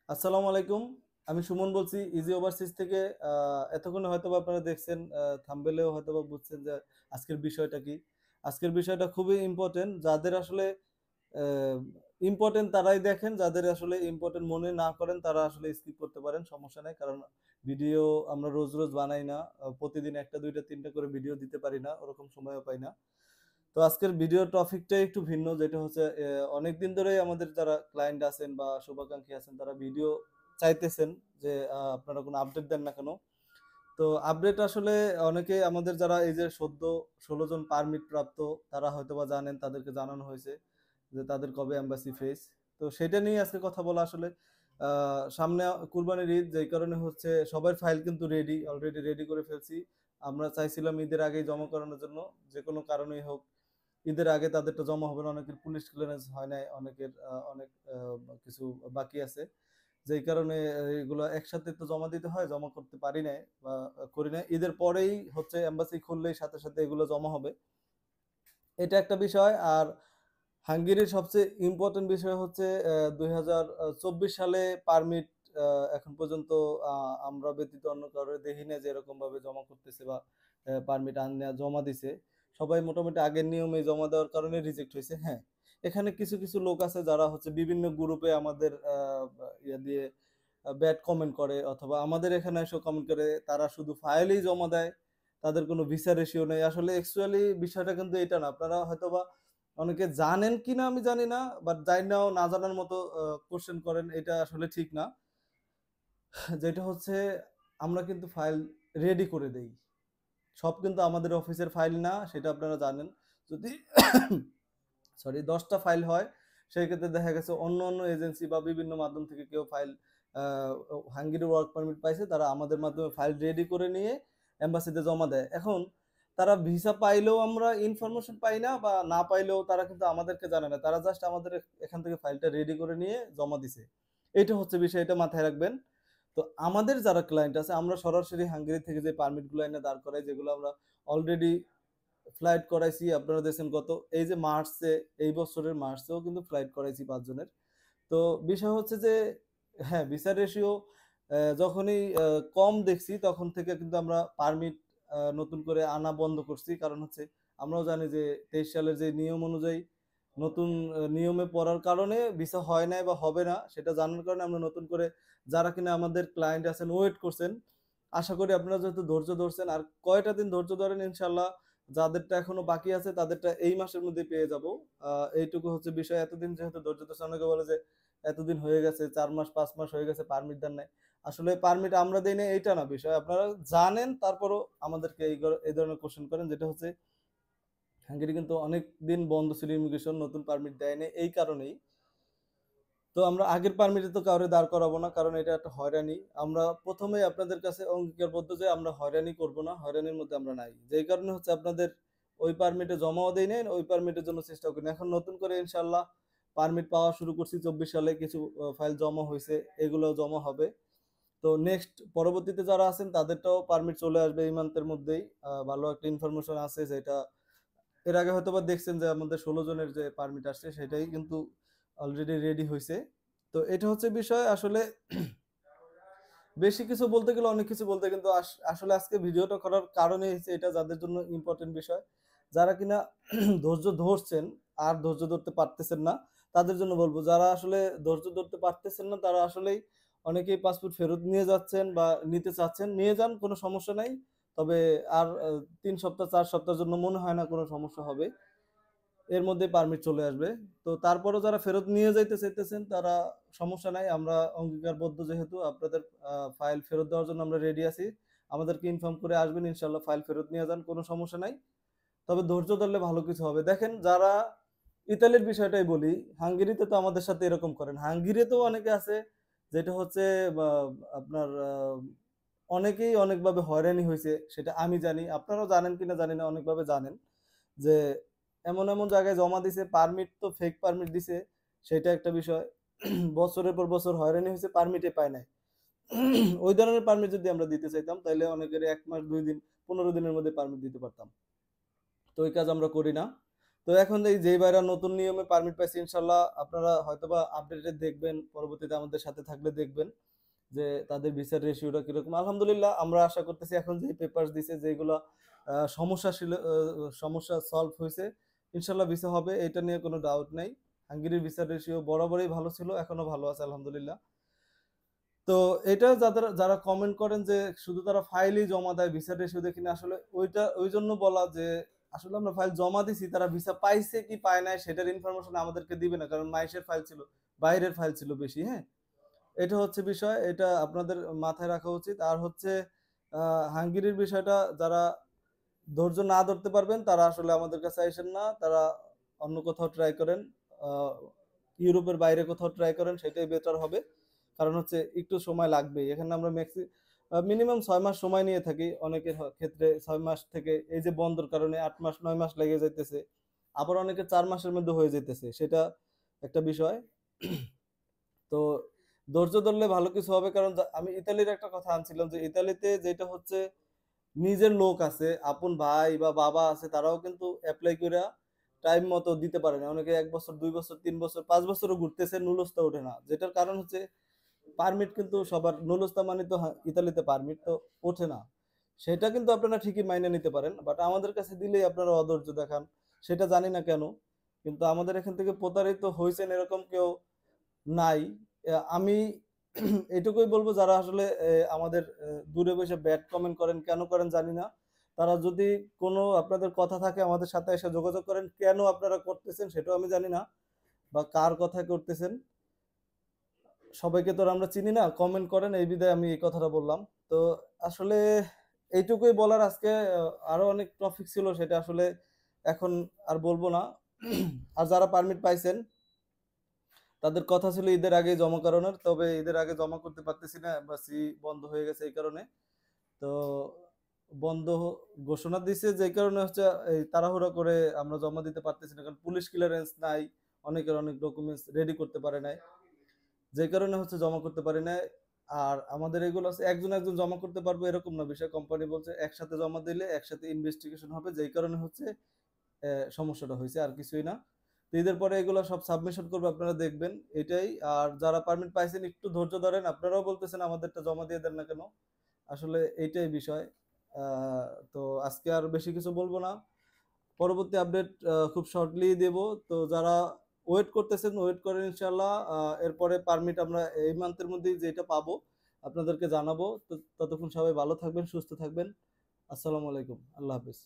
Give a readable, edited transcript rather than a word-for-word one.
আসসালামু আলাইকুম। আমি সুমন বলছি ইজি ওভারসিজ থেকে। এতক্ষণে হয়তোবা আপনারা দেখছেন, থাম্বনেলেও হয়তোবা বুঝছেন যে আজকের বিষয়টা কি। আজকের বিষয়টা খুবই ইম্পর্টেন্ট। যাদের আসলে ইম্পর্টেন্ট তারাই দেখেন, যাদের আসলে ইম্পর্টেন্ট মনে না করেন তারা আসলে স্কিপ করতে পারেন, সমস্যা নাই। কারণ ভিডিও আমরা রোজ রোজ বানাই না, প্রতিদিন একটা দুইটা তিনটা করে ভিডিও দিতে পারি না, ওরকম সময়ও পাই না। তো আজকের ভিডিও টপিকটাই একটু ভিন্ন, যেটা হচ্ছে অনেকদিন ধরেই আমাদের যারা ক্লায়েন্ট আছেন বা শুভাকাঙ্ক্ষী আছেন তারা ভিডিও চাইতেছেন যে আপনারা কোনো আপডেট দেন না কেন। তো আপডেট আসলে অনেকে আমাদের যারা এই যে সদ্য 16 জন পারমিট প্রাপ্ত তারা হয়তোবা জানেন, তাদেরকে জানানো হয়েছে যে তাদের কবে এম্বাসি ফেস। তো সেটা নিয়ে আজকে কথা বলা আসলে সামনে কুরবানির ঈদ, যেই কারণে হচ্ছে সবার ফাইল কিন্তু অলরেডি রেডি করে ফেলছি। আমরা চাইছিলাম ঈদের আগেই জমা করানোর জন্য, যে কোনো কারণেই হোক ঈদের আগে তাদেরটা জমা হবে না। অনেকের পুলিশ ক্লিয়ারেন্স হয় নাই, অনেকের অনেক কিছু বাকি আছে, যেই কারণে এগুলো একসাথে তো জমা দিতে হয়, জমা করতে পারি নাই বা করি নাই। ঈদের পরেই হচ্ছে এম্বাসি খুললেই সাথে সাথে এগুলো জমা হবে, এটা একটা বিষয়। আর হাঙ্গেরির সবচেয়ে ইম্পর্টেন্ট বিষয় হচ্ছে 2024 সালে পারমিট এখন পর্যন্ত আমরা ব্যতীত অন্য কারো দেখি না যে এরকম ভাবে জমা করতেছে বা পারমিট আনিয়ে জমা দিছে। সবাই মোটামুটি আগের নিয়মে জমা দেওয়ার কারণে রিজেক্ট হয়েছে। হ্যাঁ, এখানে কিছু কিছু লোক আছে যারা হচ্ছে বিভিন্ন গ্রুপে আমাদের ইয়ে দিয়ে ব্যাড কমেন্ট করে, অথবা আমাদের এখানে এসে কমেন্ট করে, তারা শুধু ফাইলেই জমা দেয়, তাদের কোনো ভিসা রেশিও নেই। আসলে অ্যাকচুয়ালি বিষয়টা কিন্তু এটা না। আপনারা হয়তোবা অনেকে জানেন কিনা আমি জানি না, বাট জানি নাও না জানার মতো কোশ্চেন করেন, এটা আসলে ঠিক না। যেটা হচ্ছে আমরা কিন্তু ফাইল রেডি করে দেই, সব কিন্তু আমাদের অফিসের ফাইল না, সেটা আপনারা জানেন। যদি সরি 10টা ফাইল হয়, সেই ক্ষেত্রে দেখা গেছে অন্য অন্য এজেন্সি বা বিভিন্ন মাধ্যম থেকে কেউ ফাইল হাঙ্গেরি ওয়ার্ক পারমিট পাইছে, তারা আমাদের মাধ্যমে ফাইল রেডি করে নিয়ে এম্বাসিতে জমা দেয়। এখন তারা ভিসা পাইলেও আমরা ইনফরমেশন পাই না, বা না পাইলেও তারা কিন্তু আমাদেরকে জানে না, তারা জাস্ট আমাদের এখান থেকে ফাইলটা রেডি করে নিয়ে জমা দিছে। এটা হচ্ছে বিষয়, এটা মাথায় রাখবেন। তো আমাদের যারা ক্লায়েন্ট আছে, আমরা সরাসরি হাঙ্গেরি থেকে যে পারমিটগুলো এনে দাঁড় করাই, যেগুলো আমরা অলরেডি ফ্লাইট করাইছি, আপনারা দেখছেন গত এই যে মার্চে, এই বছরের মার্চেও কিন্তু ফ্লাইট করাইছি 5 জনের। তো বিষয় হচ্ছে যে হ্যাঁ, ভিসা রেশিও যখনই কম দেখছি তখন থেকে কিন্তু আমরা পারমিট নতুন করে আনা বন্ধ করছি। কারণ হচ্ছে আমরাও জানি যে 23 সালের যে নিয়ম অনুযায়ী নতুন নিয়মে পড়ার কারণে ভিসা হয় নাই বা হবে না, সেটা জানার কারণে আমরা নতুন করে, যারা কিনা আমাদের ক্লায়েন্ট আছেন ওয়েট করছেন, আশা করি আপনারা যেহেতু ধৈর্য ধরছেন, আর কয়টা দিন ধৈর্য ধরেন ইনশাল্লাহ, যাদেরটা এখনো বাকি আছে তাদেরটা এই মাসের মধ্যে পেয়ে যাব। এইটুকু হচ্ছে বিষয়। এতদিন যেহেতু ধৈর্য ধরছে, অনেকে বলে যে এতদিন হয়ে গেছে, 4 মাস 5 মাস হয়ে গেছে পারমিট দেন নাই। আসলে পারমিট আমরা দেই না এইটা না বিষয়, আপনারা জানেন, তারপরও আমাদেরকে এই ধরনের কোশ্চেন করেন। যেটা হচ্ছে হাঙ্গেরি কিন্তু অনেক দিন বন্ধ ছিল, ইমিগ্রেশন নতুন পারমিট দেয় না এই কারণেই। তো আমরা আগের পারমিটে তো কাউরে দাঁড় করাবো না, কারণ এটা একটা হয়রানি। আমরা প্রথমেই আপনাদের কাছে অঙ্গীকারবদ্ধ যে আমরা হয়রানি করব না, হয়রানির মধ্যে আমরা নাই, যেই কারণে হচ্ছে আপনাদের ওই পারমিটে জমাও দেই নাই, ওই পারমিটের জন্য চেষ্টা করি না। এখন নতুন করে ইনশাল্লাহ পারমিট পাওয়া শুরু করছি। 24 সালে কিছু ফাইল জমা হয়েছে, এগুলো জমা হবে। তো নেক্সট পরবর্তীতে যারা আছেন তাদেরটাও পারমিট চলে আসবে এই মান্থের মধ্যেই। ভালো একটা ইনফরমেশন আছে, যেটা এর আগে হয়তোবা দেখছেন যে আমাদের 16 জনের যে পারমিট আসছে সেটাই কিন্তু অলরেডি রেডি হয়েছে। তো এটা হচ্ছে বিষয় আসলে। বেশি কিছু বলতে গেলে অনেক কিছু বলতে, কিন্তু আসলে আজকে ভিডিওটা করার কারণে হচ্ছে এটা, যাদের জন্য ইম্পর্টেন্ট বিষয়, যারা কিনা ধৈর্য ধরছেন আর ধৈর্য ধরতে পারতেছেন না, তাদের জন্য বলবো। যারা আসলে ধৈর্য ধরতে পারতেছেন না তারা আসলেই অনেকেই পাসপোর্ট ফেরত নিয়ে যাচ্ছেন বা নিতে চাচ্ছেন, নিয়ে যান, কোনো সমস্যা নাই। তবে আর 3 সপ্তাহ 4 সপ্তাহের জন্য মনে হয় না কোনো সমস্যা হবে, এর মধ্যে পারমিট চলে আসবে। তো তারপরও যারা ফেরত নিয়ে যাইতে চাইতেছেন তারা, সমস্যা নাই, আমরা অঙ্গীকারবদ্ধ যেহেতু আপনাদের ফাইল ফেরত দেওয়ার জন্য আমরা রেডি আছি। আমাদেরকে ইনফর্ম করে আসবেন, ইনশাল্লাহ ফাইল ফেরত নিয়ে যান, কোনো সমস্যা নাই। তবে ধৈর্য ধরলে ভালো কিছু হবে। দেখেন, যারা ইতালির বিষয়টাই বলি, হাঙ্গেরিতে তো আমাদের সাথে এরকম করেন, হাঙ্গেরিতেও অনেকে আছে, যেটা হচ্ছে আপনার অনেকেই অনেকভাবে হয়রানি হয়েছে, সেটা আমি জানি, আপনারাও জানেন কিনা জানি না, অনেকভাবে জানেন যে এমন এমন জায়গায় জমা দিছে, পারমিট তো ফেক পারমিট দিছে, সেটা একটা বিষয়। বছরের পর বছর হয়রানি হয়েছে, পারমিটে পায় নাই। ওই ধরনের পারমিট যদি আমরা দিতে চাইতাম তাহলে অনেকের 1 মাস 2 দিন 15 দিনের মধ্যে পারমিট দিতে পারতাম। তো ওই কাজ আমরা করি না। তো এখন এই যেই ভাইরা নতুন নিয়মে পারমিট পাইছে ইনশাল্লাহ আপনারা হয়তোবা আপডেটেড দেখবেন, পরবর্তীতে আমাদের সাথে থাকলে দেখবেন যে তাদের ভিসার রেশিওটা কিরকম। আলহামদুলিল্লাহ আমরা আশা করতেছি এখন যে পেপারস দিছে যেগুলো সমস্যা ছিল, সমস্যা সলভ হয়েছে, ইনশাল্লাহ ভিসা হবে, এটা নিয়ে কোনো ডাউট নাই। হাঙ্গেরির ভিসার রেশিও বরাবরই ভালো ছিল, এখনো ভালো আছে আলহামদুলিল্লাহ। তো এটা যাদের যারা কমেন্ট করেন যে শুধু তারা ফাইলই জমা দেয় ভিসার রেশিও দেখি না, আসলে ওইটা ওই জন্য বলা যে আসলে আমরা ফাইল জমা দিছি, তারা ভিসা পাইছে কি পায় নাই সেটার ইনফরমেশন আমাদেরকে দিবে না, কারণ মাইশের ফাইল ছিল, বাইরের ফাইল ছিল বেশি। হ্যাঁ, এটা হচ্ছে বিষয়, এটা আপনাদের মাথায় রাখা উচিত। আর হচ্ছে হাঙ্গেরির বিষয়টা যারা ধৈর্য না ধরতে পারবেন তারা আসলে আমাদের কাছে আসেন না, তারা অন্য কোথাও ট্রাই করেন, আহ, ইউরোপের বাইরে কোথাও ট্রাই করেন, সেটাই বেটার হবে। কারণ হচ্ছে একটু সময় লাগবে এখানে, আমরা মিনিমাম 6 মাস সময় নিয়ে থাকি, অনেকের ক্ষেত্রে 6 মাস থেকে এই যে বন্ধর কারণে 8 মাস 9 মাস লেগে যাইতেছে, আবার অনেকে 4 মাসের মধ্যে হয়ে যাইতেছে, সেটা একটা বিষয়। তো ধৈর্য ধরলে ভালো কিছু হবে, কারণ আমি ইতালির একটা কথা আনছিলাম যে ইতালিতে যেটা হচ্ছে নিজের লোক আছে, আপন ভাই বা বাবা আছে, তারাও কিন্তু অ্যাপ্লাই করে টাইম মতো দিতে পারে না, অনেকে 1 বছর 2 বছর 3 বছর 5 বছরও ঘুরতেছে, নুলস্তা ওঠে না, যেটার কারণ হচ্ছে পারমিট কিন্তু সবার নুলস্তা মানে তো ইতালিতে পারমিট তো ওঠে না। সেটা কিন্তু আপনারা ঠিকই মাইনে নিতে পারেন, বাট আমাদের কাছে দিলেই আপনারা অধৈর্য দেখান, সেটা জানি না কেন। কিন্তু আমাদের এখান থেকে প্রতারিত হয়েছেন এরকম কেউ নাই। আমি এটুকুই বলবো, যারা আসলে আমাদের দূরে বসে ব্যাড কমেন্ট করেন, কেন করেন জানি না, তারা যদি কোনো আপনাদের কথা থাকে আমাদের সাথে এসে যোগাযোগ করেন, কেন আপনারা করতেছেন সেটাও আমি জানি না, বা কার কথা করতেছেন, সবাইকে তো আর আমরা চিনি না, কমেন্ট করেন, এই বিধায় আমি এই কথাটা বললাম। তো আসলে এইটুকুই বলার, আজকে আরো অনেক টপিক ছিল, সেটা আসলে এখন আর বলবো না। আর যারা পারমিট পাইছেন তাদের কথা ছিল ঈদের আগে জমা করানোর, তবে ঈদের আগে জমা করতে পারতেছি না, এম্বাসি বন্ধ হয়ে গেছে এই কারণে। তো বন্ধ ঘোষণা দিছে যে কারণে হচ্ছে এই তাড়াহুড়া করে আমরা জমা দিতে পারতেছি না, কারণ পুলিশ ক্লিয়ারেন্স নাই, অনেকের অনেক ডকুমেন্টস রেডি করতে পারে নাই, যে কারণে হচ্ছে জমা করতে পারি না। আর আমাদের এগুলো আছে একজন একজন জমা করতে পারবো এরকম না বিষয়, কোম্পানি বলছে একসাথে জমা দিলে একসাথে ইনভেস্টিগেশন হবে, যেই কারণে হচ্ছে সমস্যাটা হয়েছে, আর কিছুই না। তো ঈদের পরে এগুলো সব সাবমিশন করবো, আপনারা দেখবেন এটাই। আর যারা পারমিট পাইছেন একটু ধৈর্য ধরেন, আপনারাও বলতেছেন আমাদেরটা জমা দিয়ে দেন না কেন, আসলে এইটাই বিষয়। তো আজকে আর বেশি কিছু বলবো না, পরবর্তী আপডেট খুব শর্টলি দেব। তো যারা ওয়েট করতেছেন ওয়েট করেন ইনশাল্লাহ, এরপরে পারমিট আমরা এই মান্থের মধ্যেই যেটা পাবো আপনাদেরকে জানাবো। তো ততক্ষণ সবাই ভালো থাকবেন, সুস্থ থাকবেন। আসসালামু আলাইকুম, আল্লাহ হাফিজ।